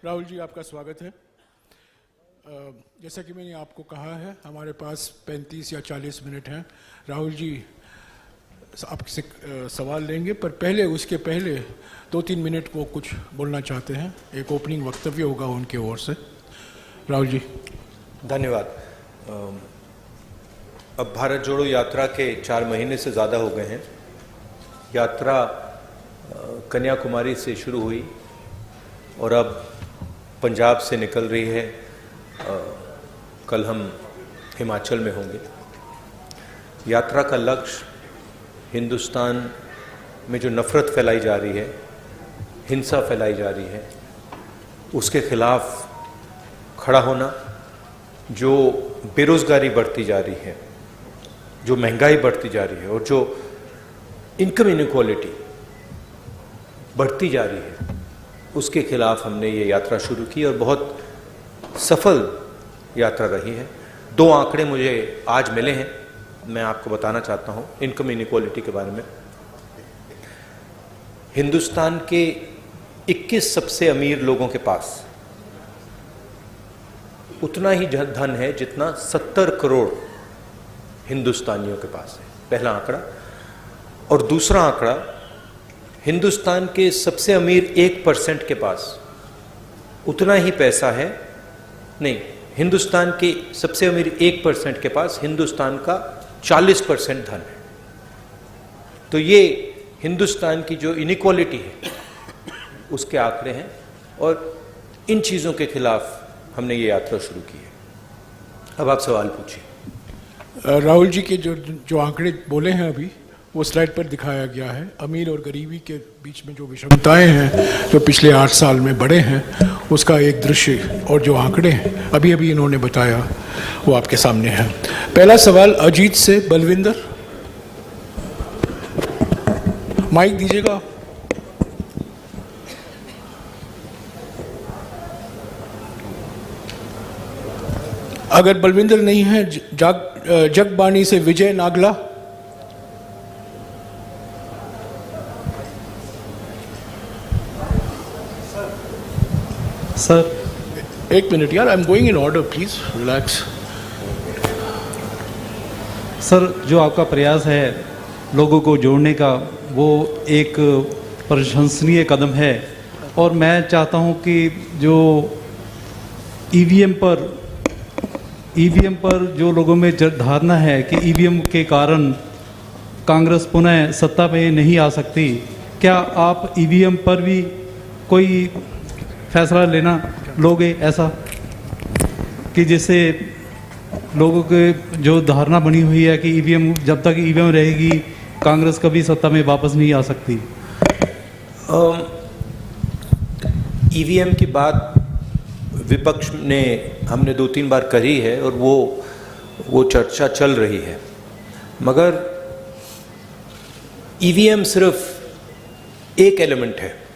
राहुल जी, आपका स्वागत है। जैसा कि मैंने आपको कहा है, हमारे पास 35 या 40 मिनट हैं। राहुल जी आपसे सवाल लेंगे, पर उसके पहले 2-3 मिनट वो कुछ बोलना चाहते हैं। एक ओपनिंग वक्तव्य होगा उनके ओर से। राहुल जी। धन्यवाद। अब भारत जोड़ो यात्रा के 4 महीने से ज़्यादा हो गए हैं। यात्रा कन्याकुमारी से शुरू हुई और अब पंजाब से निकल रही है। कल हम हिमाचल में होंगे। यात्रा का लक्ष्य हिंदुस्तान में जो नफ़रत फैलाई जा रही है, हिंसा फैलाई जा रही है, उसके खिलाफ खड़ा होना। जो बेरोज़गारी बढ़ती जा रही है, जो महंगाई बढ़ती जा रही है और जो इनकम इनइक्वालिटी बढ़ती जा रही है, उसके खिलाफ हमने ये यात्रा शुरू की और बहुत सफल यात्रा रही है। 2 आंकड़े मुझे आज मिले हैं, मैं आपको बताना चाहता हूँ इनकम इनइक्वालिटी के बारे में। हिंदुस्तान के 21 सबसे अमीर लोगों के पास उतना ही धन है जितना 70 करोड़ हिंदुस्तानियों के पास है, पहला आंकड़ा। और दूसरा आंकड़ा, हिंदुस्तान के सबसे अमीर 1% के पास उतना ही पैसा है, नहीं, हिंदुस्तान के सबसे अमीर 1% के पास हिंदुस्तान का 40% धन है। तो ये हिंदुस्तान की जो इनइक्वालिटी है उसके आंकड़े हैं और इन चीज़ों के खिलाफ हमने ये यात्रा शुरू की है। अब आप सवाल पूछिए। राहुल जी के जो आंकड़े बोले हैं अभी, वो स्लाइड पर दिखाया गया है। अमीर और गरीबी के बीच में जो विषमताएं हैं जो पिछले 8 साल में बढ़े हैं, उसका एक दृश्य और जो आंकड़े हैं अभी इन्होंने बताया, वो आपके सामने है। पहला सवाल अजीत से। बलविंदर, माइक दीजिएगा। अगर बलविंदर नहीं है, जगबानी से विजय नागला। सर, 1 मिनट यार, I am going in order, please relax. Sir, जो आपका प्रयास है लोगों को जोड़ने का, वो एक प्रशंसनीय कदम है। और मैं चाहता हूं कि जो ईवीएम पर जो लोगों में धारणा है कि ईवीएम के कारण कांग्रेस पुनः सत्ता में नहीं आ सकती, क्या आप ईवीएम पर भी कोई फैसला लेना लोगे, ऐसा कि जिससे लोगों के जो धारणा बनी हुई है कि ईवीएम, जब तक ईवीएम रहेगी कांग्रेस कभी सत्ता में वापस नहीं आ सकती? ईवीएम की बात विपक्ष ने हमने 2-3 बार करी है और वो चर्चा चल रही है, मगर ईवीएम सिर्फ एक एलिमेंट है।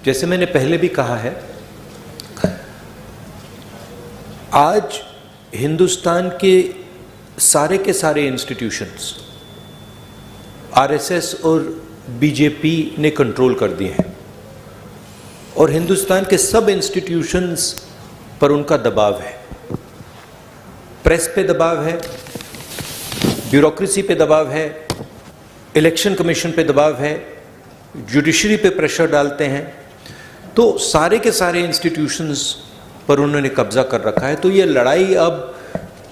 जैसे मैंने पहले भी कहा है, आज हिंदुस्तान के सारे इंस्टीट्यूशंस आरएसएस और बीजेपी ने कंट्रोल कर दिए हैं और हिंदुस्तान के सब इंस्टीट्यूशंस पर उनका दबाव है। प्रेस पे दबाव है, ब्यूरोक्रेसी पे दबाव है, इलेक्शन कमीशन पे दबाव है, जुडिशरी पे प्रेशर डालते हैं। तो सारे के सारे इंस्टीट्यूशंस पर उन्होंने कब्जा कर रखा है। तो ये लड़ाई अब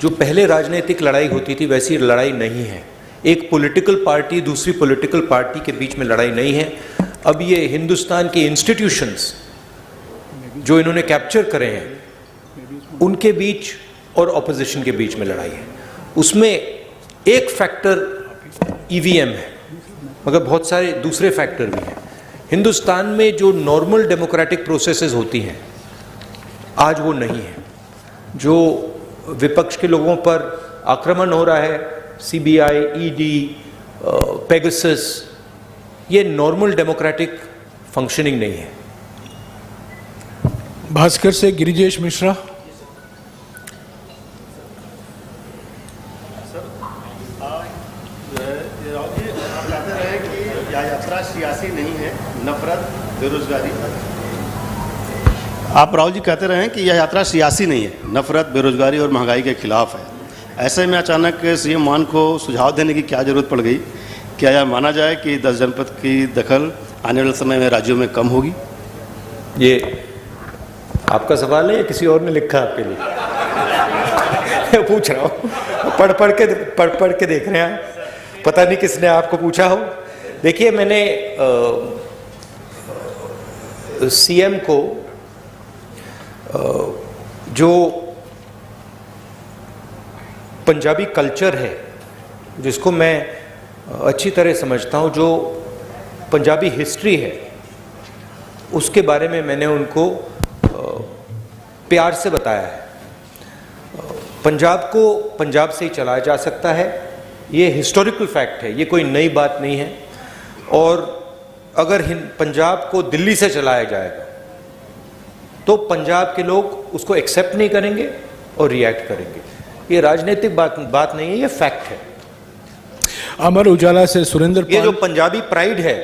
जो पहले राजनीतिक लड़ाई होती थी वैसी लड़ाई नहीं है। एक पॉलिटिकल पार्टी दूसरी पॉलिटिकल पार्टी के बीच में लड़ाई नहीं है। अब ये हिंदुस्तान के इंस्टीट्यूशंस जो इन्होंने कैप्चर करे हैं उनके बीच और ऑपोजिशन के बीच में लड़ाई है। उसमें एक फैक्टर ईवीएम है, मगर बहुत सारे दूसरे फैक्टर भी हैं। हिंदुस्तान में जो नॉर्मल डेमोक्रेटिक प्रोसेसेस होती हैं आज वो नहीं है। जो विपक्ष के लोगों पर आक्रमण हो रहा है, सीबीआई, ईडी, पेगासस, ये नॉर्मल डेमोक्रेटिक फंक्शनिंग नहीं है। भास्कर से गिरिजेश मिश्रा। आप कहते रहे कि यह यात्रा सियासी नहीं है, नफरत, बेरोजगारी। आप राहुल जी कहते रहे हैं कि यह यात्रा सियासी नहीं है, नफरत, बेरोजगारी और महंगाई के खिलाफ है। ऐसे में अचानक सीएम मान को सुझाव देने की क्या जरूरत पड़ गई? क्या यह माना जाए कि 10 जनपद की दखल आने वाले समय में राज्यों में कम होगी? ये आपका सवाल है या किसी और ने लिखा आपके लिए? मैं पूछ रहा हूँ, पढ़ पढ़ के देख रहे हैं आप। पता नहीं किसने आपको पूछा हो। देखिए, मैंने सीएम को जो पंजाबी कल्चर है, जिसको मैं अच्छी तरह समझता हूँ, जो पंजाबी हिस्ट्री है, उसके बारे में मैंने उनको प्यार से बताया है। पंजाब को पंजाब से ही चलाया जा सकता है, ये हिस्टोरिकल फैक्ट है, ये कोई नई बात नहीं है। और अगर पंजाब को दिल्ली से चलाया जाएगा तो पंजाब के लोग उसको एक्सेप्ट नहीं करेंगे और रिएक्ट करेंगे। ये राजनीतिक बात नहीं है, ये फैक्ट है। अमर उजाला से सुरेंद्र ये पाल। जो पंजाबी प्राइड है,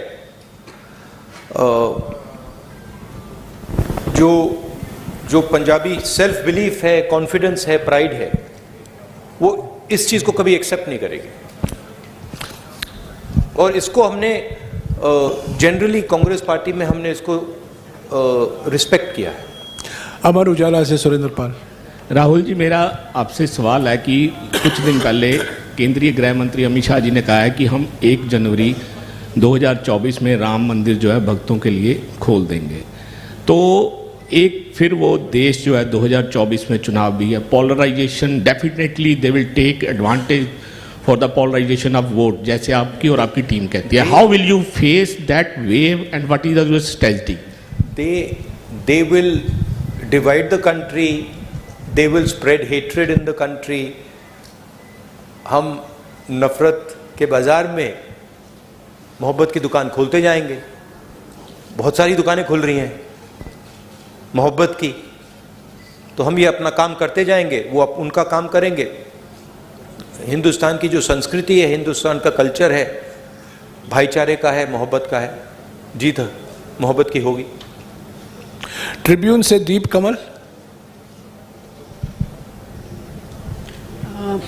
जो पंजाबी सेल्फ बिलीफ है, कॉन्फिडेंस है, प्राइड है, वो इस चीज को कभी एक्सेप्ट नहीं करेगी। और इसको हमने जनरली कांग्रेस पार्टी में हमने इसको रिस्पेक्ट किया है। अमर उजाला से सुरेंद्र पाल। राहुल जी, मेरा आपसे सवाल है कि कुछ दिन पहले केंद्रीय गृह मंत्री अमित शाह जी ने कहा है कि हम 1 जनवरी 2024 में राम मंदिर जो है भक्तों के लिए खोल देंगे। तो एक फिर वो देश जो है 2024 में चुनाव भी है, polarisation, definitely they will take advantage for the polarisation of vote, जैसे आपकी और आपकी टीम कहती है। How will you face that wave and what is your strategy? They will divide the country, they will spread hatred in the country. हम नफरत के बाजार में मोहब्बत की दुकान खोलते जाएंगे। बहुत सारी दुकानें खुल रही हैं मोहब्बत की, तो हम ये अपना काम करते जाएंगे, वो उनका काम करेंगे। हिंदुस्तान की जो संस्कृति है, हिंदुस्तान का कल्चर है, भाईचारे का है, मोहब्बत का है, जीत मोहब्बत की होगी। ट्रिब्यून से दीप कमल।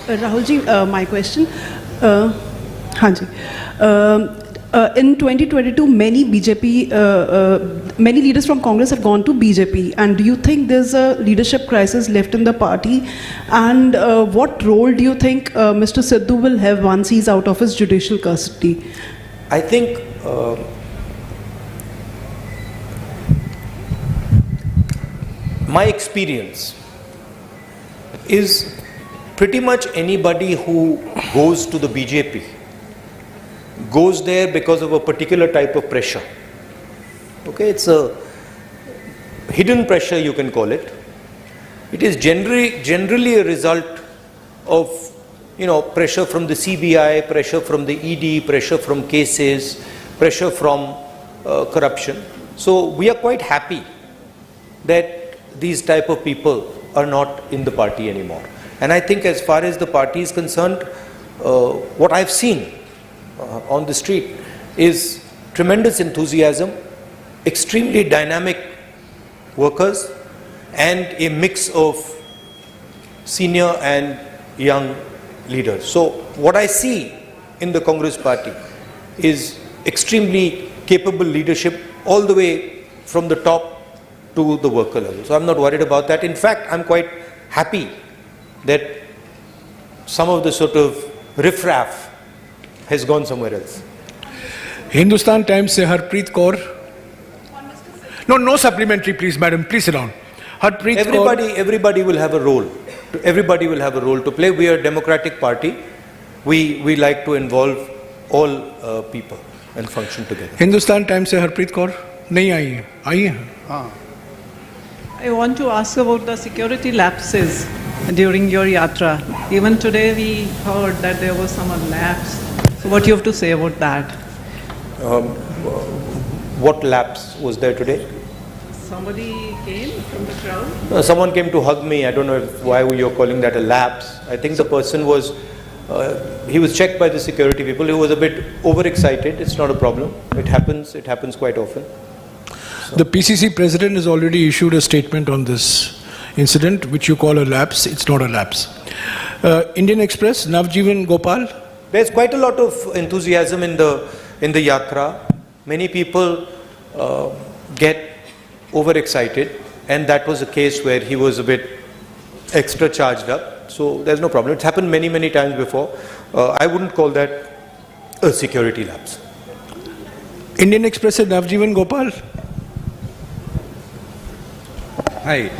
राहुल जी, माय क्वेश्चन, हाँ जी, in 2022 many BJP many leaders from Congress have gone to BJP, and do you think there's a leadership crisis left in the party, and what role do you think Mr. Sidhu will have once he's out of his judicial custody? I think my experience is pretty much anybody who goes to the BJP goes there because of a particular type of pressure. Okay, it's a hidden pressure, you can call it. It is generally a result of, pressure from the CBI, pressure from the ED, pressure from cases, pressure from corruption. So we are quite happy that these type of people are not in the party anymore. And I think as far as the party is concerned, what I've seen on the street is tremendous enthusiasm, extremely dynamic workers, and a mix of senior and young leaders. So what I see in the Congress party is extremely capable leadership all the way from the top to the worker level. So I'm not worried about that. In fact, I'm quite happy that some of the sort of riffraff has gone somewhere else. Hindustan Times से Harpreet Kaur. No supplementary, please, madam. Please sit down. Harpreet Kaur. Everybody will have a role. Everybody will have a role to play. We are a democratic party. We like to involve all people and function together. Hindustan Times से हरप्रीत कौर नहीं आई है, आई है। हाँ, I want to ask about the security lapses during your yatra. Even today we heard that there was some lapse. So what you have to say about that? What lapse was there today? Somebody came from the crowd? Someone came to hug me. I don't know why you're calling that a lapse. I think the person was, he was checked by the security people. He was a bit overexcited. It's not a problem. It happens quite often. The PCC president has already issued a statement on this incident, which you call a lapse. It's not a lapse. Indian Express, Navjeevan Gopal. There's quite a lot of enthusiasm in the yatra. Many people get overexcited, and that was a case where he was a bit extra charged up. So there's no problem. It's happened many, many times before. I wouldn't call that a security lapse. Indian Express and Navjeevan Gopal. Hi.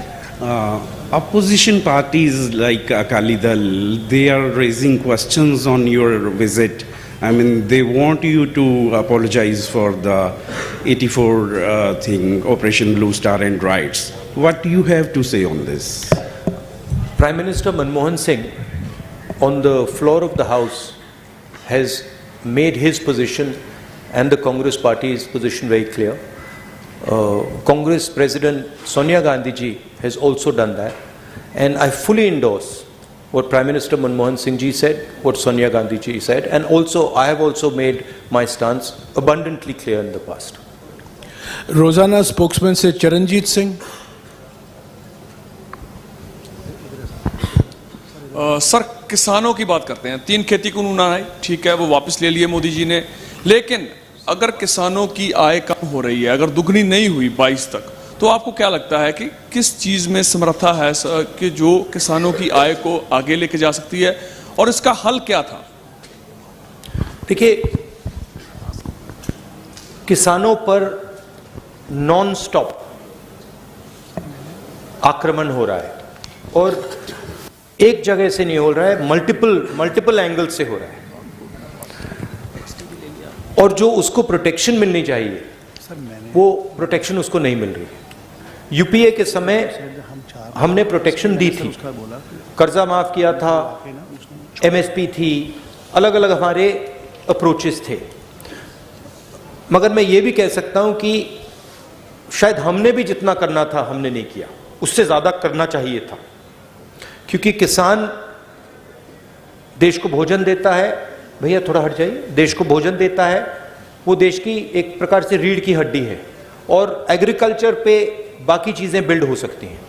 Opposition parties like Akali Dal, they are raising questions on your visit. I mean, they want you to apologize for the 84 thing, Operation Blue Star and riots. What do you have to say on this? Prime Minister Manmohan Singh, on the floor of the House, has made his position and the Congress party's position very clear. Congress President Sonia Gandhi ji has also done that, and I fully endorse what Prime Minister Manmohan Singh ji said, what Sonia Gandhi ji said, and also I have also made my stance abundantly clear in the past. Rosanna spokesman said Charanjit Singh. Sir किसानों की बात करते हैं, 3 खेती कानून आए, ठीक है, वो वापस ले लिए मोदी जी ने, लेकिन अगर किसानों की आय कम हो रही है, अगर दुगनी नहीं हुई 22 तक, तो आपको क्या लगता है कि किस चीज में समर्था है कि जो किसानों की आय को आगे लेके जा सकती है, और इसका हल क्या था? देखिए, किसानों पर नॉन स्टॉप आक्रमण हो रहा है, और एक जगह से नहीं हो रहा है, मल्टीपल एंगल से हो रहा है, और जो उसको प्रोटेक्शन मिलनी चाहिए वो प्रोटेक्शन उसको नहीं मिल रही है। यूपीए के समय हमने प्रोटेक्शन दी थी, कर्जा माफ किया था, एमएसपी थी, अलग अलग हमारे अप्रोचेस थे, मगर मैं ये भी कह सकता हूं कि शायद हमने भी जितना करना था हमने नहीं किया, उससे ज्यादा करना चाहिए था, क्योंकि किसान देश को भोजन देता है, भैया थोड़ा हट जाइए, देश को भोजन देता है, वो देश की एक प्रकार से रीढ़ की हड्डी है, और एग्रीकल्चर पे बाकी चीजें बिल्ड हो सकती हैं।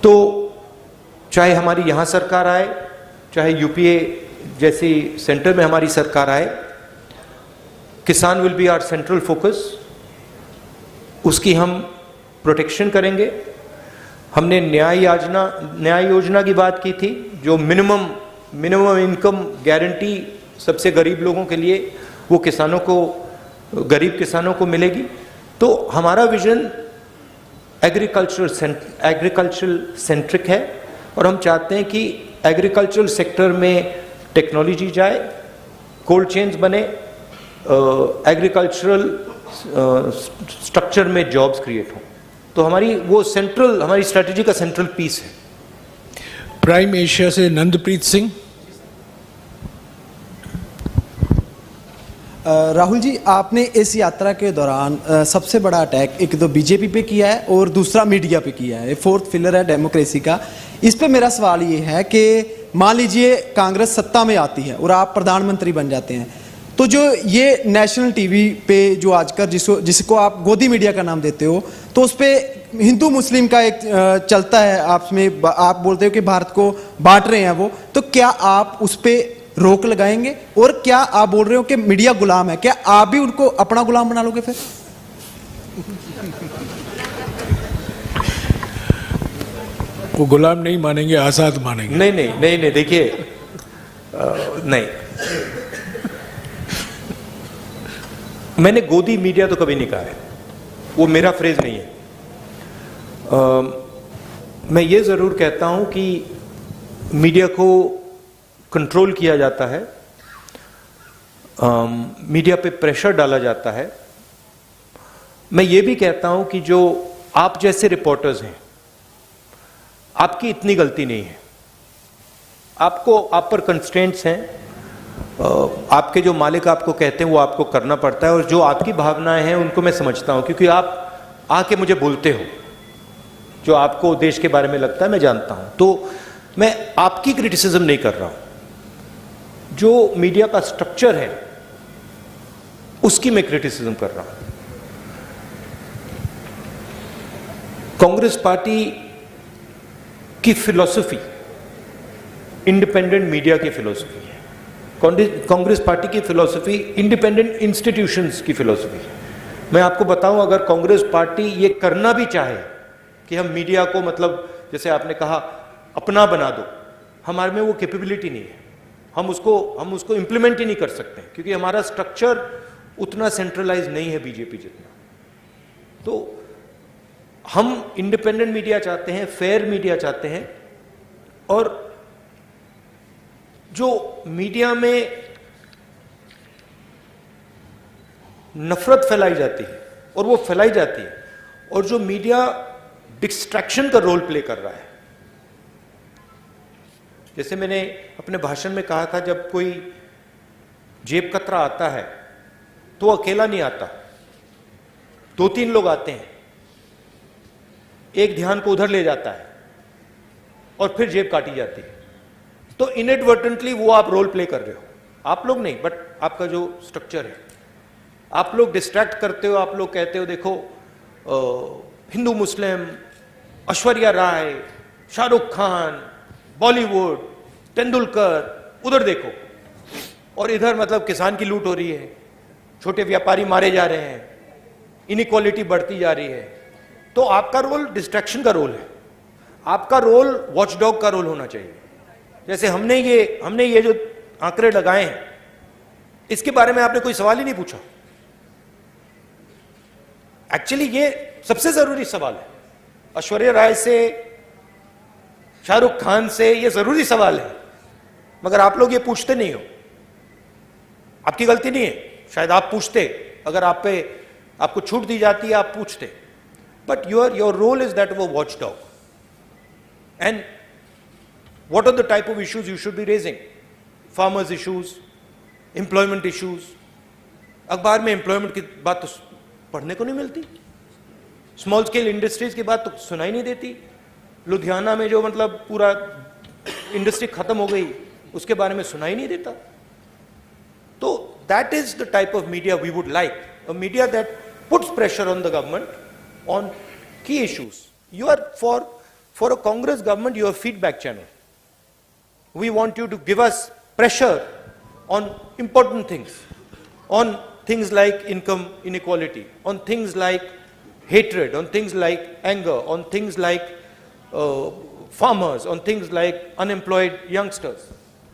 तो चाहे हमारी यहां सरकार आए, चाहे यूपीए जैसी सेंटर में हमारी सरकार आए, किसान will be our central focus, उसकी हम प्रोटेक्शन करेंगे। हमने न्याय योजना की बात की थी, जो मिनिमम इनकम गारंटी सबसे गरीब लोगों के लिए, वो किसानों को, गरीब किसानों को मिलेगी। तो हमारा विजन एग्रीकल्चरल सेंट्रिक है, और हम चाहते हैं कि एग्रीकल्चरल सेक्टर में टेक्नोलॉजी जाए, कोल्ड चेन्स बने, एग्रीकल्चरल स्ट्रक्चर में जॉब्स क्रिएट हों। तो हमारी स्ट्रेटजी का सेंट्रल पीस है। प्राइम एशिया से नंदप्रीत सिंह। राहुल जी, आपने इस यात्रा के दौरान सबसे बड़ा अटैक एक तो बीजेपी पे किया है और दूसरा मीडिया पे किया है, फोर्थ पिलर है डेमोक्रेसी का। इस पे मेरा सवाल ये है कि मान लीजिए कांग्रेस सत्ता में आती है और आप प्रधानमंत्री बन जाते हैं, तो जो ये नेशनल टीवी पे जो आजकल जिसको आप गोदी मीडिया का नाम देते हो, तो उस पर हिंदू मुस्लिम का एक चलता है, आपस में आप बोलते हो कि भारत को बांट रहे हैं वो, तो क्या आप उस पर रोक लगाएंगे? और क्या आप बोल रहे हो कि मीडिया गुलाम है, क्या आप भी उनको अपना गुलाम बना लोगे फिर? वो गुलाम नहीं मानेंगे, आजाद मानेंगे। नहीं, देखिए, नहीं, मैंने गोदी मीडिया तो कभी नहीं कहा है, वो मेरा फ्रेज नहीं है। मैं ये जरूर कहता हूं कि मीडिया को कंट्रोल किया जाता है, मीडिया पे प्रेशर डाला जाता है। मैं ये भी कहता हूं कि जो आप जैसे रिपोर्टर्स हैं, आपकी इतनी गलती नहीं है, आप पर कंस्ट्रेंट्स हैं, आपके जो मालिक आपको कहते हैं वो आपको करना पड़ता है, और जो आपकी भावनाएं हैं उनको मैं समझता हूं, क्योंकि आप आके मुझे बोलते हो, जो आपको देश के बारे में लगता है मैं जानता हूं। तो मैं आपकी क्रिटिसिज्म नहीं कर रहा हूं, जो मीडिया का स्ट्रक्चर है उसकी मैं क्रिटिसिज्म कर रहा हूं। कांग्रेस पार्टी की फिलॉसफी इंडिपेंडेंट मीडिया की फिलॉसफी है। कांग्रेस पार्टी की फिलॉसफी इंडिपेंडेंट इंस्टीट्यूशंस की फिलॉसफी है। मैं आपको बताऊं, अगर कांग्रेस पार्टी ये करना भी चाहे कि हम मीडिया को, मतलब जैसे आपने कहा, अपना बना दो, हमारे में वो कैपेबिलिटी नहीं है। हम उसको इंप्लीमेंट ही नहीं कर सकते, क्योंकि हमारा स्ट्रक्चर उतना सेंट्रलाइज नहीं है बीजेपी जितना। तो हम इंडिपेंडेंट मीडिया चाहते हैं, फेयर मीडिया चाहते हैं, और जो मीडिया में नफरत फैलाई जाती है और वो फैलाई जाती है, और जो मीडिया डिस्ट्रैक्शन का रोल प्ले कर रहा है, जैसे मैंने अपने भाषण में कहा था, जब कोई जेब कतरा आता है तो वो अकेला नहीं आता, 2-3 लोग आते हैं, एक ध्यान को उधर ले जाता है और फिर जेब काटी जाती है। तो इनएडवर्टेंटली वो आप रोल प्ले कर रहे हो, आप लोग नहीं, बट आपका जो स्ट्रक्चर है, आप लोग डिस्ट्रैक्ट करते हो। आप लोग कहते हो देखो हिंदू मुस्लिम, ऐश्वर्या राय, शाहरुख खान, बॉलीवुड, तेंदुलकर, उधर देखो, और इधर मतलब किसान की लूट हो रही है, छोटे व्यापारी मारे जा रहे हैं, इनइक्वालिटी बढ़ती जा रही है। तो आपका रोल डिस्ट्रैक्शन का रोल है, आपका रोल वॉचडॉग का रोल होना चाहिए। जैसे हमने ये जो आंकड़े लगाए हैं, इसके बारे में आपने कोई सवाल ही नहीं पूछा। एक्चुअली ये सबसे जरूरी सवाल है, ऐश्वर्या राय से, शाहरुख खान से, ये जरूरी सवाल है, मगर आप लोग ये पूछते नहीं हो। आपकी गलती नहीं है, शायद आप पूछते, अगर आपको छूट दी जाती है आप पूछते, but your role is that वो watchdog. And what are the type of issues you should be raising? Farmers issues, employment issues. अखबार में एम्प्लॉयमेंट की बात तो पढ़ने को नहीं मिलती, स्मॉल स्केल इंडस्ट्रीज की बात तो सुनाई नहीं देती। लुधियाना में जो मतलब पूरा इंडस्ट्री खत्म हो गई, उसके बारे में सुनाई नहीं देता। तो that is the type of media we would like, a media that puts pressure on the government on key issues. You are for a Congress government, you are feedback channel. We want you to give us pressure on important things, on things like income inequality, on things like hatred, on things like anger, on things like farmers, on things like unemployed youngsters.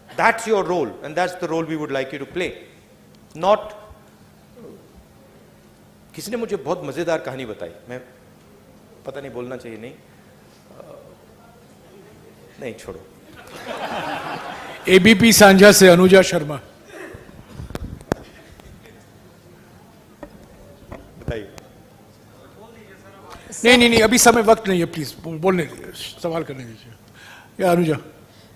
That's your role, and that's the role we would like you to play. Not किसी ने मुझे बहुत मजेदार कहानी बताई, मैं पता नहीं बोलना चाहिए, नहीं छोड़ो। एबीपी सांझा से अनुजा शर्मा, बताइए। नहीं, अभी समय वक्त नहीं है, प्लीज बोलने दीजिए, सवाल करने दीजिए। या अनुजा।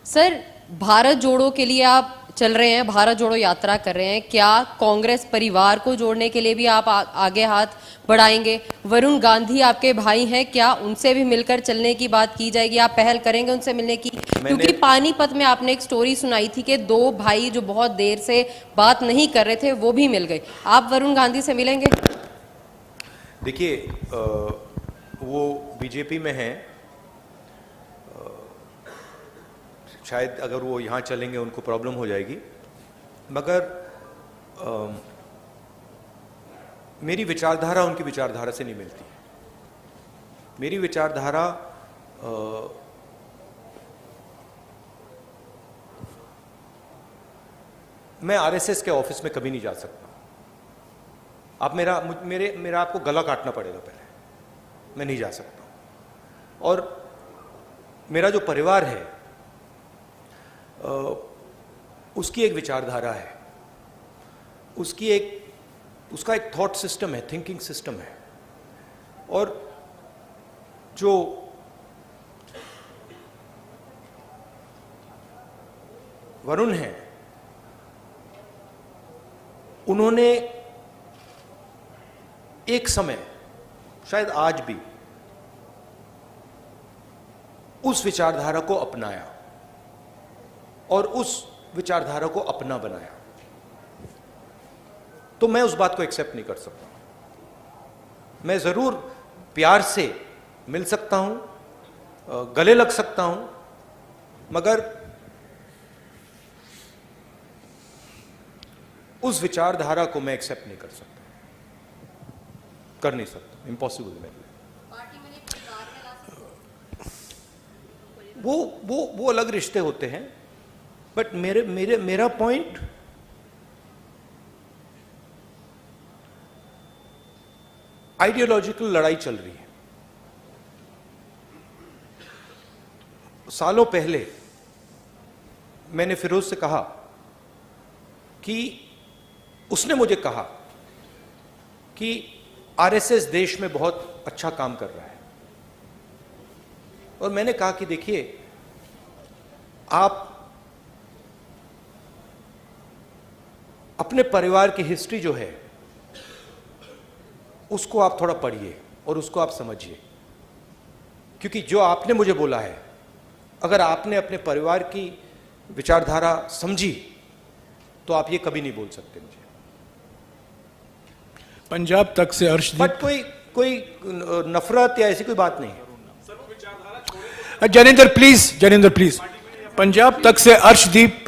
सर, भारत जोड़ो के लिए आप चल रहे हैं, भारत जोड़ो यात्रा कर रहे हैं, क्या कांग्रेस परिवार को जोड़ने के लिए भी आप आगे हाथ बढ़ाएंगे? वरुण गांधी आपके भाई हैं, क्या उनसे भी मिलकर चलने की बात की जाएगी? आप पहल करेंगे उनसे मिलने की? क्योंकि पानीपत में आपने एक स्टोरी सुनाई थी कि 2 भाई जो बहुत देर से बात नहीं कर रहे थे वो भी मिल गए। आप वरुण गांधी से मिलेंगे? देखिए, वो बीजेपी में हैं, शायद अगर वो यहाँ चलेंगे उनको प्रॉब्लम हो जाएगी, मगर मेरी विचारधारा उनकी विचारधारा से नहीं मिलती। मेरी विचारधारा मैं आरएसएस के ऑफिस में कभी नहीं जा सकता। आप मेरा आपको गला काटना पड़ेगा पहले, मैं नहीं जा सकता। और मेरा जो परिवार है उसकी एक विचारधारा है, उसका एक थॉट सिस्टम है, थिंकिंग सिस्टम है। और जो वरुण हैं, उन्होंने एक समय, शायद आज भी, उस विचारधारा को अपनाया और उस विचारधारा को अपना बनाया। तो मैं उस बात को एक्सेप्ट नहीं कर सकता। मैं जरूर प्यार से मिल सकता हूं, गले लग सकता हूं, मगर उस विचारधारा को मैं एक्सेप्ट नहीं कर सकता, कर नहीं सकता, इम्पॉसिबल है मेरे लिए। वो अलग रिश्ते होते हैं, बट मेरा पॉइंट आइडियोलॉजिकल लड़ाई चल रही है। सालों पहले मैंने फिरोज से कहा कि उसने मुझे कहा कि आरएसएस देश में बहुत अच्छा काम कर रहा है, और मैंने कहा कि देखिए, आप अपने परिवार की हिस्ट्री जो है उसको आप थोड़ा पढ़िए और उसको आप समझिए, क्योंकि जो आपने मुझे बोला है, अगर आपने अपने परिवार की विचारधारा समझी तो आप ये कभी नहीं बोल सकते मुझे। पंजाब तक से अर्शदीप, बट कोई नफरत या ऐसी कोई बात नहीं है। जनेंद्र प्लीज, पंजाब तक से अर्शदीप।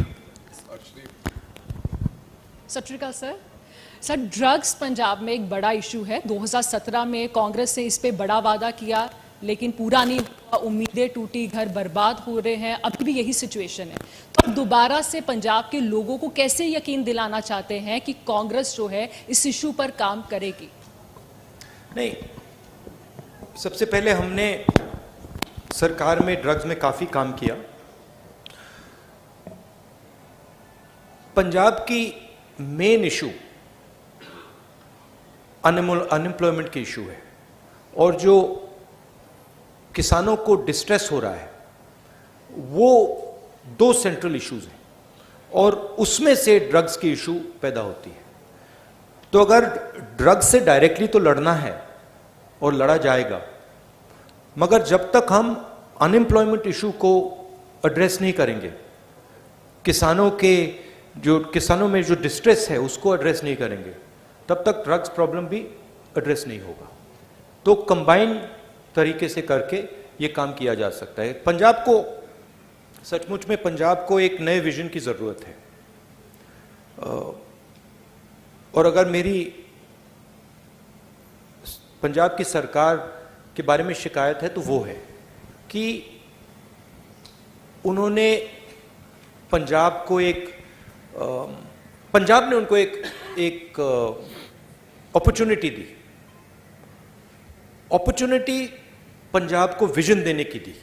सत श्री अकाल सर, ड्रग्स पंजाब में एक बड़ा इशू है। 2017 में कांग्रेस ने इस पे बड़ा वादा किया, लेकिन पूरा नहीं हुआ, उम्मीदें टूटी, घर बर्बाद हो रहे हैं, अभी भी यही सिचुएशन है। तो अब दोबारा से पंजाब के लोगों को कैसे यकीन दिलाना चाहते हैं कि कांग्रेस जो है इस इशू पर काम करेगी? नहीं, सबसे पहले हमने सरकार में ड्रग्स में काफी काम किया। पंजाब की मेन इशू अनएम्प्लॉयमेंट की इशू है, और जो किसानों को डिस्ट्रेस हो रहा है वो 2 सेंट्रल इश्यूज हैं, और उसमें से ड्रग्स की इशू पैदा होती है। तो अगर ड्रग्स से डायरेक्टली तो लड़ना है और लड़ा जाएगा, मगर जब तक हम अनएम्प्लॉयमेंट इशू को एड्रेस नहीं करेंगे, किसानों में जो डिस्ट्रेस है उसको एड्रेस नहीं करेंगे, तब तक ड्रग्स प्रॉब्लम भी एड्रेस नहीं होगा। तो कंबाइन तरीके से करके ये काम किया जा सकता है। पंजाब को, सचमुच में पंजाब को एक नए विजन की जरूरत है, और अगर मेरी पंजाब की सरकार के बारे में शिकायत है तो वो है कि उन्होंने पंजाब ने उनको एक अपॉर्चुनिटी दी, अपॉर्चुनिटी पंजाब को विजन देने की दी,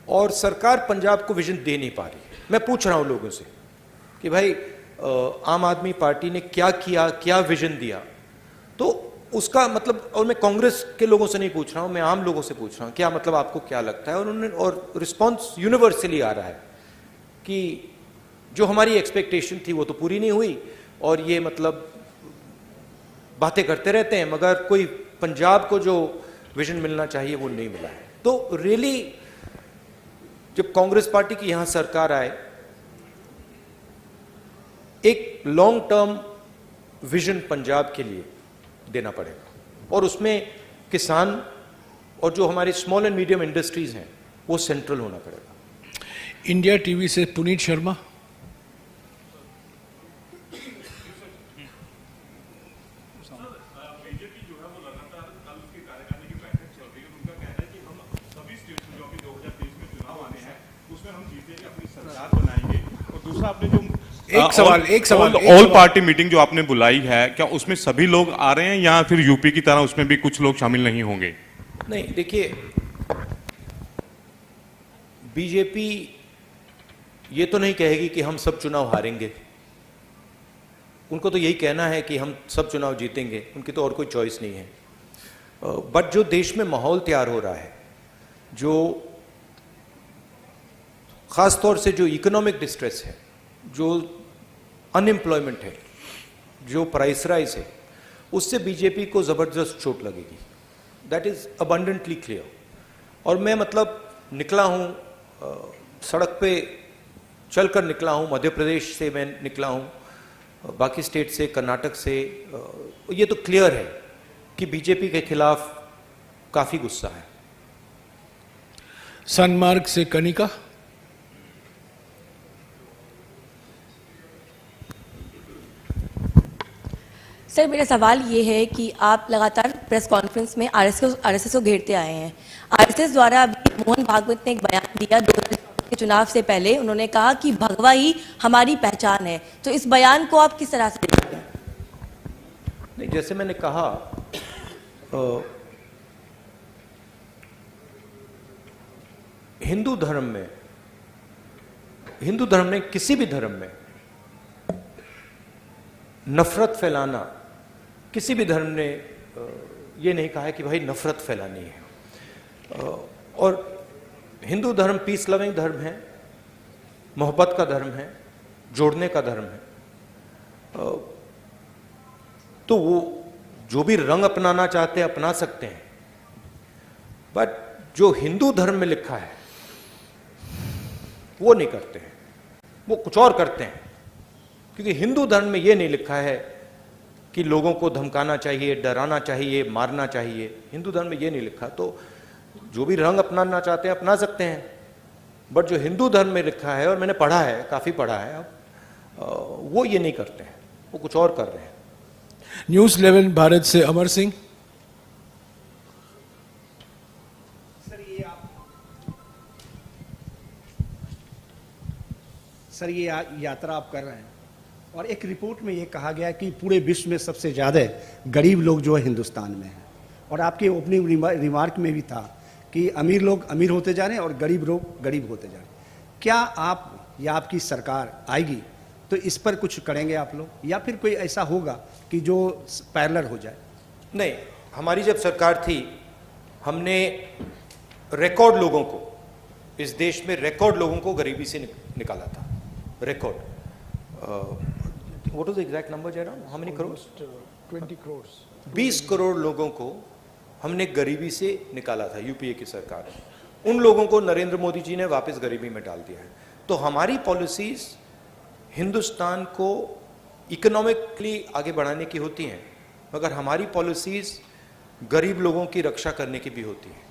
और सरकार पंजाब को विजन दे नहीं पा रही है। मैं पूछ रहा हूं लोगों से कि भाई आम आदमी पार्टी ने क्या किया, क्या विजन दिया, तो उसका मतलब, और मैं कांग्रेस के लोगों से नहीं पूछ रहा हूं, मैं आम लोगों से पूछ रहा हूं, क्या मतलब आपको क्या लगता है? और रिस्पॉन्स यूनिवर्सली आ रहा है कि जो हमारी एक्सपेक्टेशन थी वो तो पूरी नहीं हुई, और ये मतलब बातें करते रहते हैं, मगर कोई पंजाब को जो विजन मिलना चाहिए वो नहीं मिला है। तो रियली जब कांग्रेस पार्टी की यहां सरकार आए, एक लॉन्ग टर्म विजन पंजाब के लिए देना पड़ेगा, और उसमें किसान और जो हमारे स्मॉल एंड मीडियम इंडस्ट्रीज हैं वो सेंट्रल होना पड़ेगा। इंडिया टीवी से पुनीत शर्मा। एक सवाल ऑल पार्टी मीटिंग जो आपने बुलाई है, क्या उसमें सभी लोग आ रहे हैं या फिर यूपी की तरह उसमें भी कुछ लोग शामिल नहीं होंगे? नहीं, देखिए, बीजेपी ये तो नहीं कहेगी कि हम सब चुनाव हारेंगे, उनको तो यही कहना है कि हम सब चुनाव जीतेंगे, उनकी तो और कोई चॉइस नहीं है। बट जो देश में माहौल तैयार हो रहा है, जो खास तौर से जो इकोनॉमिक डिस्ट्रेस है, जो अनएम्प्लॉयमेंट है, जो प्राइस राइज है, उससे बीजेपी को जबरदस्त चोट लगेगी। That is abundantly clear. और मैं मतलब निकला हूं, सड़क पे चलकर निकला हूं, मध्य प्रदेश से मैं निकला हूं, बाकी स्टेट से, कर्नाटक से, ये तो क्लियर है कि बीजेपी के खिलाफ काफ़ी गुस्सा है। सनमार्ग से कनिका। सर, मेरा सवाल ये है कि आप लगातार प्रेस कॉन्फ्रेंस में आरएसएस को घेरते आए हैं। आरएसएस द्वारा अभी मोहन भागवत ने एक बयान दिया 2024 के चुनाव से पहले, उन्होंने कहा कि भगवा ही हमारी पहचान है। तो इस बयान को आप किस तरह से देखते हैं? नहीं, जैसे मैंने कहा, हिंदू धर्म में किसी भी धर्म में नफरत फैलाना, किसी भी धर्म ने ये नहीं कहा है कि भाई नफरत फैलानी है। और हिंदू धर्म पीस लविंग धर्म है, मोहब्बत का धर्म है, जोड़ने का धर्म है। तो वो जो भी रंग अपनाना चाहते हैं अपना सकते हैं, बट जो हिंदू धर्म में लिखा है वो नहीं करते हैं, वो कुछ और करते हैं। क्योंकि हिंदू धर्म में ये नहीं लिखा है कि लोगों को धमकाना चाहिए, डराना चाहिए, मारना चाहिए। हिंदू धर्म में ये नहीं लिखा। तो जो भी रंग अपनाना चाहते हैं अपना सकते हैं, बट जो हिंदू धर्म में लिखा है, और मैंने पढ़ा है, काफ़ी पढ़ा है, अब वो ये नहीं करते हैं, वो कुछ और कर रहे हैं। न्यूज़ 11 भारत से अमर सिंह। सर, ये यात्रा आप कर रहे हैं और एक रिपोर्ट में ये कहा गया कि पूरे विश्व में सबसे ज़्यादा गरीब लोग जो है हिंदुस्तान में हैं, और आपके ओपनिंग रिमार्क में भी था कि अमीर लोग अमीर होते जा रहे हैं और गरीब लोग गरीब होते जा रहे हैं। क्या आप या आपकी सरकार आएगी तो इस पर कुछ करेंगे आप लोग, या फिर कोई ऐसा होगा कि जो पैरेलल हो जाए? नहीं, हमारी जब सरकार थी हमने रिकॉर्ड लोगों को, इस देश में रिकॉर्ड लोगों को गरीबी से निकाला था। Record, what was the exact number Jairam? How many crore? 20 crore. 20 crore लोगों को हमने गरीबी से निकाला था, यूपीए की सरकार ने। उन लोगों को नरेंद्र मोदी जी ने वापस गरीबी में डाल दिया है। तो हमारी पॉलिसीज हिंदुस्तान को इकोनॉमिकली आगे बढ़ाने की होती हैं, मगर हमारी पॉलिसीज गरीब लोगों की रक्षा करने की भी होती हैं।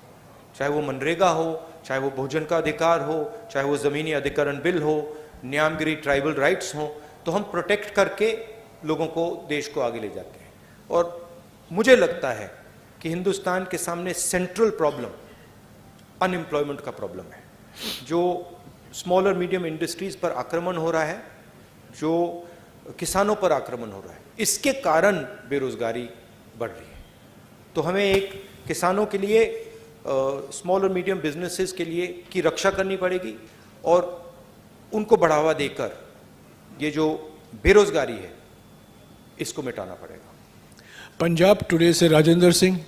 चाहे वो मनरेगा हो, चाहे वो भोजन का अधिकार हो, चाहे वो ज़मीनी अधिकरण बिल हो, न्यामगिरी ट्राइबल राइट्स हो, तो हम प्रोटेक्ट करके लोगों को, देश को आगे ले जाते हैं। और मुझे लगता है कि हिंदुस्तान के सामने सेंट्रल प्रॉब्लम अनएम्प्लॉयमेंट का प्रॉब्लम है। जो स्मॉल और मीडियम इंडस्ट्रीज पर आक्रमण हो रहा है, जो किसानों पर आक्रमण हो रहा है, इसके कारण बेरोजगारी बढ़ रही है। तो हमें एक किसानों के लिए, स्मॉल और मीडियम बिजनेसेस के लिए की रक्षा करनी पड़ेगी और उनको बढ़ावा देकर ये जो बेरोजगारी है इसको मिटाना पड़ेगा। पंजाब टुडे से राजेंद्र सिंह।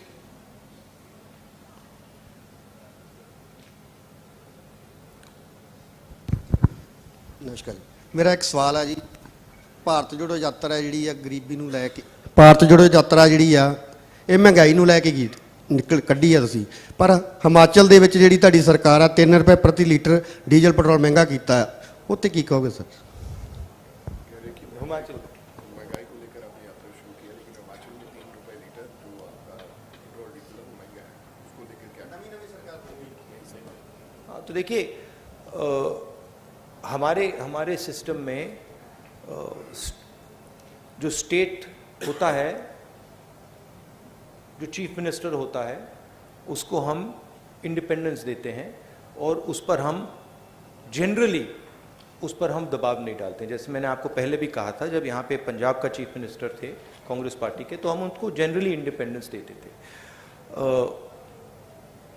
नमस्कार जी, मेरा एक सवाल है जी। भारत जोड़ो यात्रा जी गरीबी नूं लैके, भारत जोड़ो यात्रा जी ये महंगाई नूं लैके निकल कड्ढी है तुसीं, पर हिमाचल दे विच जिहड़ी तुहाडी सरकार आ 3 रुपए प्रति लीटर डीजल पेट्रोल महंगा कीता है, उत्ते की कहोगे सर? हिमाचल महंगाई को लेकर आपने यात्रा शुरू की है, लेकिन हिमाचल में 3 रुपए लीटर जो आपका पेट्रोल डीजल है वो महंगा है, उसको लेकर क्या नवी सरकार? हाँ, तो देखिए, हमारे सिस्टम में जो स्टेट होता है, जो चीफ मिनिस्टर होता है, उसको हम इंडिपेंडेंस देते हैं और उस पर हम जनरली दबाव नहीं डालते। जैसे मैंने आपको पहले भी कहा था, जब यहाँ पे पंजाब का चीफ मिनिस्टर थे कांग्रेस पार्टी के, तो हम उनको जनरली इंडिपेंडेंस देते थे।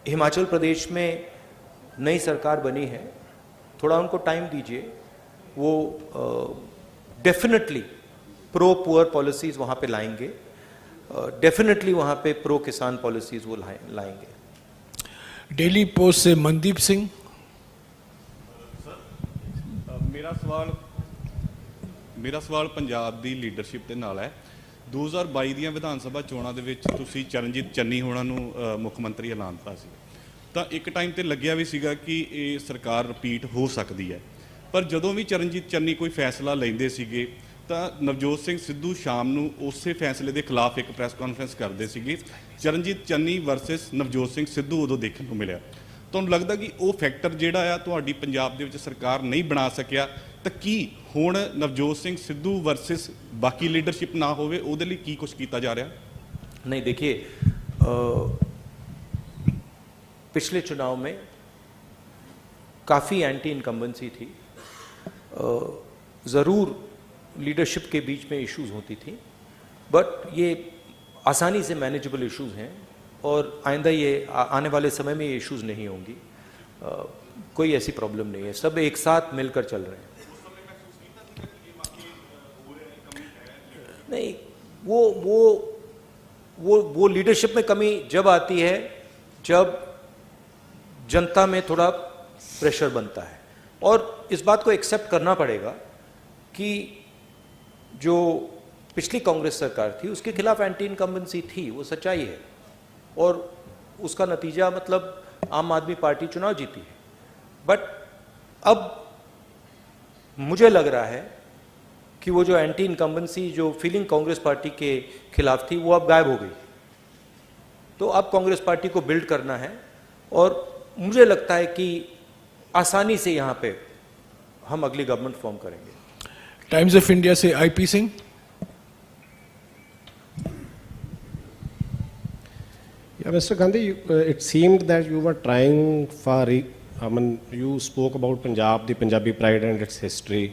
हिमाचल प्रदेश में नई सरकार बनी है, थोड़ा उनको टाइम दीजिए, वो डेफिनेटली प्रो पुअर पॉलिसीज़ वहाँ पे लाएंगे, डेफिनेटली वहाँ पे प्रो किसान पॉलिसीज़ वो लाएंगे। डेली पोस्ट से मनदीप सिंह। ਮੇਰਾ ਸਵਾਲ ਪੰਜਾਬ ਦੀ ਲੀਡਰਸ਼ਿਪ ਦੇ ਨਾਲ ਹੈ। 2022 ਦੀਆਂ ਵਿਧਾਨ ਸਭਾ ਚੋਣਾਂ ਦੇ ਵਿੱਚ ਤੁਸੀਂ ਚਰਨਜੀਤ ਚੰਨੀ ਹੋਣਾ ਨੂੰ ਮੁੱਖ ਮੰਤਰੀ ਐਲਾਨਤਾ ਸੀ, ਤਾਂ ਇੱਕ ਟਾਈਮ ਤੇ ਲੱਗਿਆ ਵੀ ਸੀਗਾ ਕਿ ਇਹ ਸਰਕਾਰ ਰਿਪੀਟ ਹੋ ਸਕਦੀ ਹੈ, ਪਰ ਜਦੋਂ ਵੀ ਚਰਨਜੀਤ ਚੰਨੀ ਕੋਈ ਫੈਸਲਾ ਲੈਂਦੇ ਸੀਗੇ ਤਾਂ ਨਵਜੋਤ ਸਿੰਘ ਸਿੱਧੂ ਸ਼ਾਮ ਨੂੰ ਉਸੇ ਫੈਸਲੇ ਦੇ ਖਿਲਾਫ ਇੱਕ ਪ੍ਰੈਸ ਕਾਨਫਰੰਸ ਕਰਦੇ ਸੀਗੇ। ਚਰਨਜੀਤ ਚੰਨੀ ਵਰਸਸ ਨਵਜੋਤ ਸਿੰਘ ਸਿੱਧੂ ਉਦੋਂ ਦੇਖਣ ਨੂੰ ਮਿਲਿਆ। ਤੁਹਾਨੂੰ ਲੱਗਦਾ ਕਿ ਉਹ ਫੈਕਟਰ ਜਿਹੜਾ ਆ ਤੁਹਾਡੀ ਪੰਜਾਬ ਦੇ ਵਿੱਚ ਸਰਕਾਰ ਨਹੀਂ ਬਣਾ ਸਕਿਆ, ਤਾਂ ਕੀ ਹੁਣ ਨਵਜੋਤ ਸਿੰਘ ਸਿੱਧੂ ਵਰਸਸ ਬਾਕੀ ਲੀਡरशिप ना होवे ਉਹਦੇ ਲਈ ਕੀ ਕੁਝ ਕੀਤਾ ਜਾ ਰਿਹਾ? नहीं, देखिए पिछले चुनाव में काफ़ी एंटी इनकम्बेंसी थी। ज़रूर लीडरशिप के बीच में इश्यूज होती थी, बट ये आसानी से मैनेजेबल इश्यूज हैं और आइंदा ये आने वाले समय में ये इश्यूज नहीं होंगी। कोई ऐसी प्रॉब्लम नहीं है, सब एक साथ मिलकर चल रहे हैं। नहीं, वो लीडरशिप में कमी जब आती है जब जनता में थोड़ा प्रेशर बनता है, और इस बात को एक्सेप्ट करना पड़ेगा कि जो पिछली कांग्रेस सरकार थी उसके खिलाफ एंटी इनकम्बेंसी थी, वो सच्चाई है, और उसका नतीजा मतलब आम आदमी पार्टी चुनाव जीती है। बट अब मुझे लग रहा है कि वो जो एंटी इनकम्बेंसी जो फीलिंग कांग्रेस पार्टी के खिलाफ थी वो अब गायब हो गई। तो अब कांग्रेस पार्टी को बिल्ड करना है, और मुझे लगता है कि आसानी से यहाँ पे हम अगली गवर्नमेंट फॉर्म करेंगे। टाइम्स ऑफ इंडिया से IP Singh. Yeah, Mr. Gandhi, it seemed that you were trying for, you spoke about Punjab, the Punjabi pride and its history.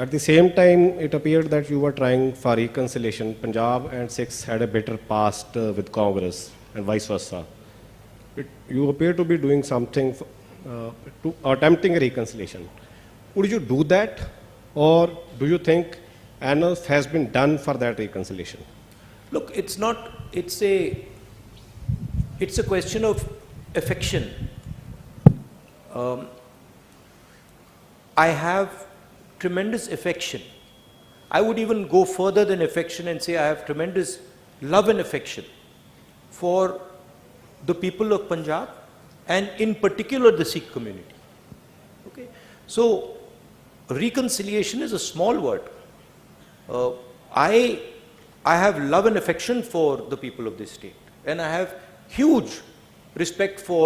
At the same time, it appeared that you were trying for reconciliation. Punjab and Sikhs had a bitter past with Congress and vice versa. You appear to be doing something to attempting a reconciliation. Would you do that, or do you think enough has been done for that reconciliation? Look, it's not. It's a question of affection. I have tremendous affection. I would even go further than affection and say I have tremendous love and affection for the people of Punjab, and in particular the Sikh community. Okay, so reconciliation is a small word. I have love and affection for the people of this state, and I have huge respect for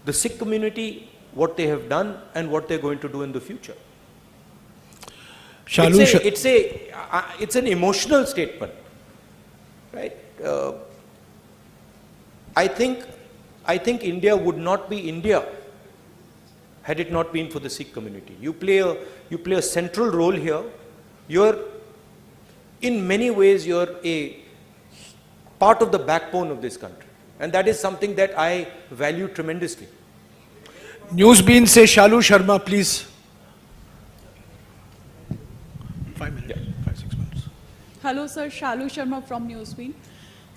the Sikh community, what they have done and what they're going to do in the future. It's an emotional statement, right? I think India would not be India had it not been for the Sikh community. You play a central role here. In many ways, you're a part of the backbone of this country, and that is something that I value tremendously. Newsbeen से Shalu Sharma, please. 5 minutes, 5-6 minutes. Hello sir, Shalu Sharma from Newsbeen.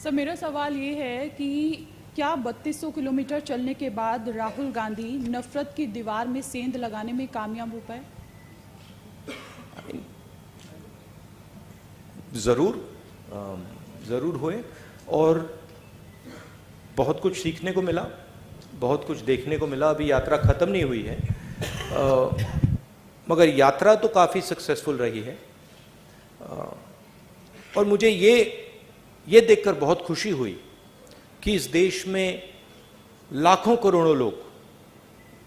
Sir, मेरा सवाल ये है कि क्या 3200 kilometre चलने के बाद राहुल गांधी नफरत की दीवार में सेंध लगाने में कामयाब हो पाए? ज़रूर हुए, और बहुत कुछ सीखने को मिला, बहुत कुछ देखने को मिला। अभी यात्रा ख़त्म नहीं हुई है, मगर यात्रा तो काफ़ी सक्सेसफुल रही है, और मुझे ये देखकर बहुत खुशी हुई कि इस देश में लाखों करोड़ों लोग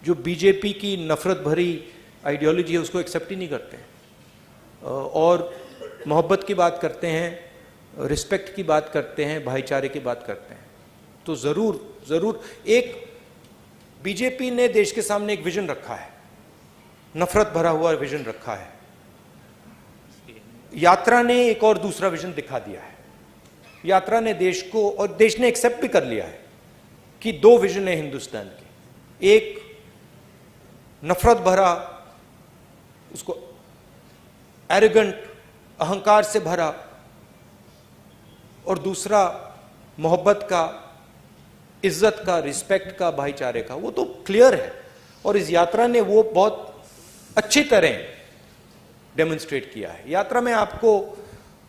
जो बीजेपी की नफ़रत भरी आइडियोलॉजी है उसको एक्सेप्ट ही नहीं करते हैं, और मोहब्बत की बात करते हैं, रिस्पेक्ट की बात करते हैं, भाईचारे की बात करते हैं। तो ज़रूर एक बीजेपी ने देश के सामने एक विजन रखा है, नफरत भरा हुआ विजन रखा है। यात्रा ने एक और दूसरा विजन दिखा दिया है। यात्रा ने देश को, और देश ने एक्सेप्ट भी कर लिया है कि दो विजन है हिंदुस्तान के, एक नफरत भरा, उसको एरोगेंट, अहंकार से भरा, और दूसरा मोहब्बत का, इज्जत का, रिस्पेक्ट का, भाईचारे का। वो तो क्लियर है, और इस यात्रा ने वो बहुत अच्छी तरह डेमोन्स्ट्रेट किया है। यात्रा में आपको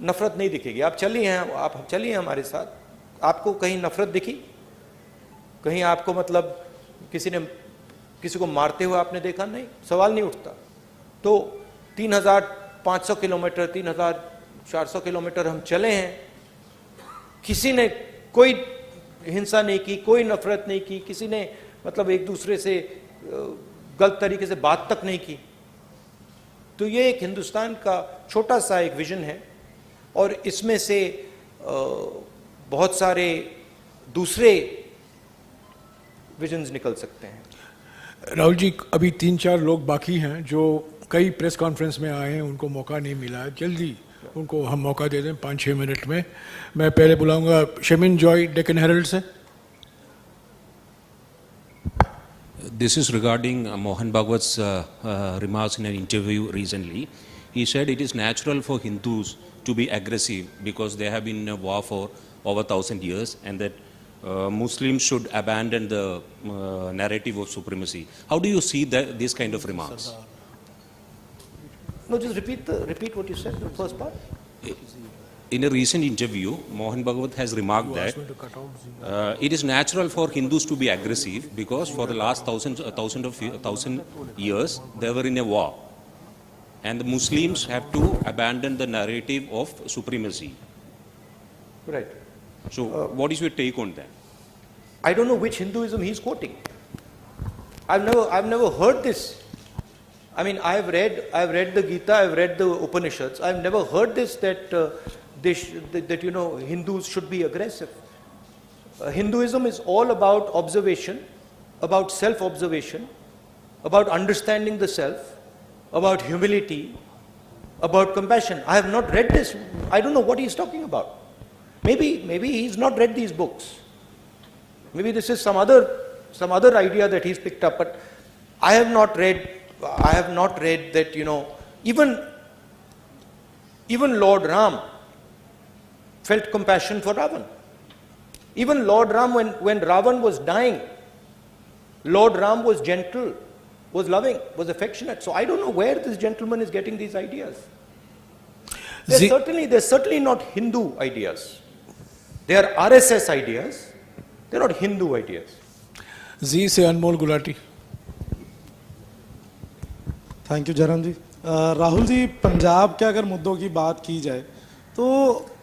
नफरत नहीं दिखेगी। आप चलिए हमारे साथ, आपको कहीं नफरत दिखी? कहीं आपको मतलब किसी को मारते हुए आपने देखा? नहीं, सवाल नहीं उठता। तो 500 किलोमीटर, 3,400 किलोमीटर हम चले हैं, किसी ने कोई हिंसा नहीं की, कोई नफरत नहीं की, किसी ने मतलब एक दूसरे से गलत तरीके से बात तक नहीं की। तो ये एक हिंदुस्तान का छोटा सा एक विजन है और इसमें से बहुत सारे दूसरे विजन्स निकल सकते हैं। राहुल जी, अभी 3-4 लोग बाकी हैं जो कई प्रेस कॉन्फ्रेंस में आए हैं, उनको मौका नहीं मिला है। जल्दी उनको हम मौका दे दें 5-6 मिनट में। मैं पहले बुलाऊंगा शमीन जॉय, डेक्कन हेरल्ड से। This is regarding Mohan Bhagwat's remarks in an interview recently. He said it is natural for Hindus to be aggressive because they have been in a war for over 1,000 years, and that Muslims should abandon the narrative of supremacy. How do you see this kind of remarks? No, just repeat what you said, the first part. In a recent interview, Mohan Bhagwat has remarked that it is natural for Hindus to be aggressive because for the last thousand years they were in a war, and the Muslims have to abandon the narrative of supremacy. Right. So, what is your take on that? I don't know which Hinduism he's quoting. I've never heard this. I mean, I've read the Gita, I've read the Upanishads. I've never heard this that Hindus should be aggressive. Hinduism is all about observation, about self-observation, about understanding the self, about humility, about compassion. I have not read this. I don't know what he's talking about. Maybe he's not read these books. Maybe this is some other idea that he's picked up. But I have not read that, even Lord Ram felt compassion for Ravan. Even Lord Ram, when Ravan was dying, Lord Ram was gentle, was loving, was affectionate. So I don't know where this gentleman is getting these ideas. They're certainly not Hindu ideas. They are RSS ideas. They're not Hindu ideas. जी से अनमोल Gulati. Thank you Jairam जी। राहुल जी, पंजाब के अगर मुद्दों की बात की जाए तो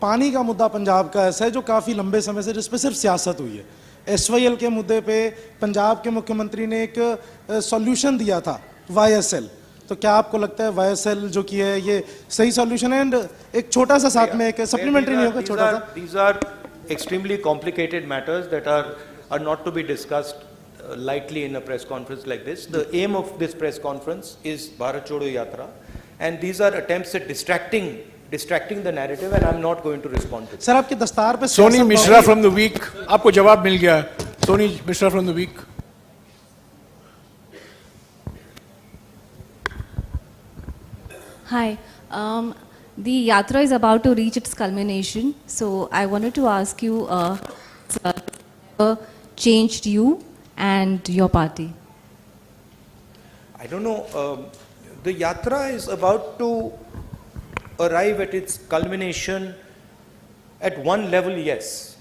पानी का मुद्दा पंजाब का ऐसा है जो काफ़ी लंबे समय से जिस पे सिर्फ सियासत हुई है। SYL के मुद्दे पे पंजाब के मुख्यमंत्री ने एक सॉल्यूशन दिया था, YSL। तो क्या आपको लगता है YSL जो की है ये सही सॉल्यूशन है? एंड एक छोटा सा साथ में एक सप्लीमेंट्री नहीं होगा छोटा सा? These are extremely complicated matters that are not to be discussed lightly in a press conference like this. The aim of this press conference is Bharat Jodo Yatra, and these are attempts at distracting the narrative, and I'm not going to respond to it. Sir, आपके दस्तार पे Soni Mishra from the week, आपको जवाब मिल गया। Soni Mishra from the week. Hi. The yatra is about to reach its culmination, so I wanted to ask you, changed you and your party? I don't know. The yatra is about to arrive at its culmination at one level, yes,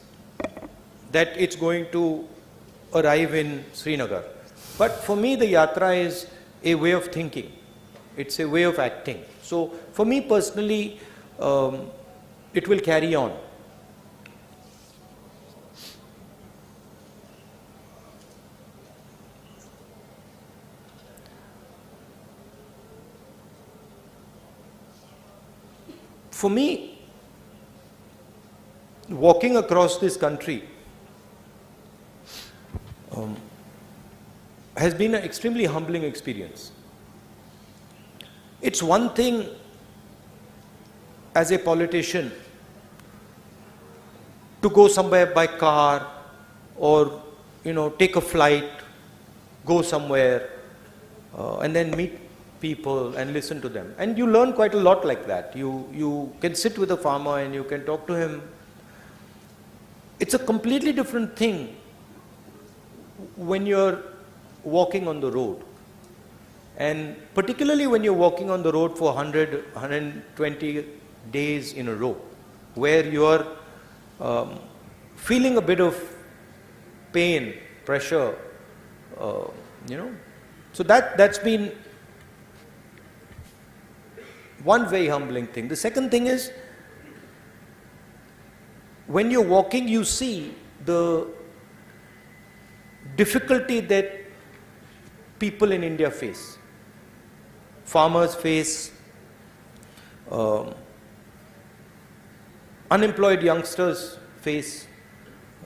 that it's going to arrive in Srinagar. But for me, the yatra is a way of thinking. It's a way of acting. So for me personally, it will carry on. For me, walking across this country has been an extremely humbling experience. It's one thing as a politician to go somewhere by car or take a flight, go somewhere and then meet people and listen to them, and you learn quite a lot like that. You can sit with a farmer and you can talk to him. It's a completely different thing when you're walking on the road, and particularly when you're walking on the road for 120 days in a row, where you're feeling a bit of pain, pressure, so that's been One very humbling thing. The second thing is, when you're walking, you see the difficulty that people in India face. Farmers face, unemployed youngsters face,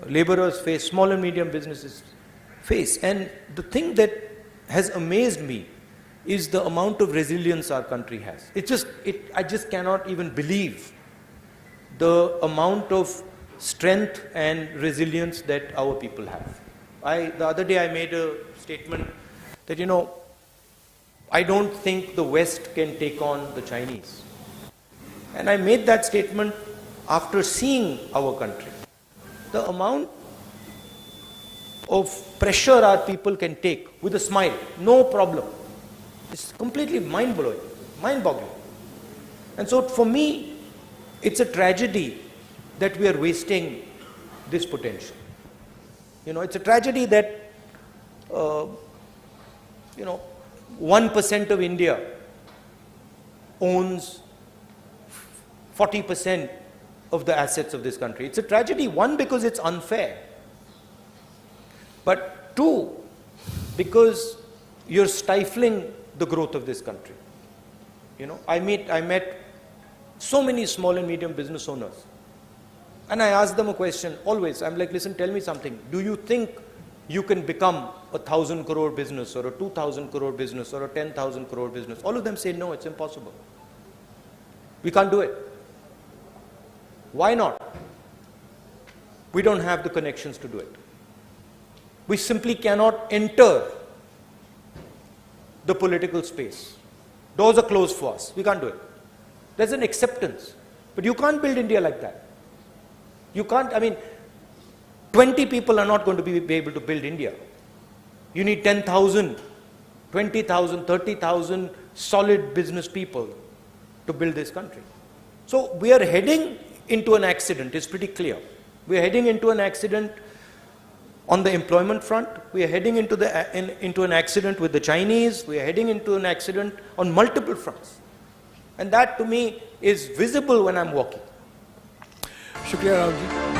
laborers face, small and medium businesses face. And the thing that has amazed me is the amount of resilience our country has. I just cannot even believe the amount of strength and resilience that our people have. The other day I made a statement that, I don't think the West can take on the Chinese. And I made that statement after seeing our country. The amount of pressure our people can take with a smile, no problem. It's completely mind-blowing, mind-boggling. And so for me, it's a tragedy that we are wasting this potential. It's a tragedy that, 1% of India owns 40% of the assets of this country. It's a tragedy, one, because it's unfair. But two, because you're stifling the growth of this country. I met so many small and medium business owners. And I asked them a question, always. I'm like, listen, tell me something. Do you think you can become a 1,000 crore business or a 2,000 crore business or a 10,000 crore business? All of them say, no, it's impossible. We can't do it. Why not? We don't have the connections to do it. We simply cannot enter the political space. Doors are closed for us. We can't do it. There's an acceptance. But you can't build India like that. You can't, 20 people are not going to be able to build India. You need 10,000, 20,000, 30,000 solid business people to build this country. So we are heading into an accident, it's pretty clear. We are heading into an accident on the employment front. We are heading into an accident with the Chinese. We are heading into an accident on multiple fronts. And that to me is visible when I'm walking. शुक्रिया राहुल जी.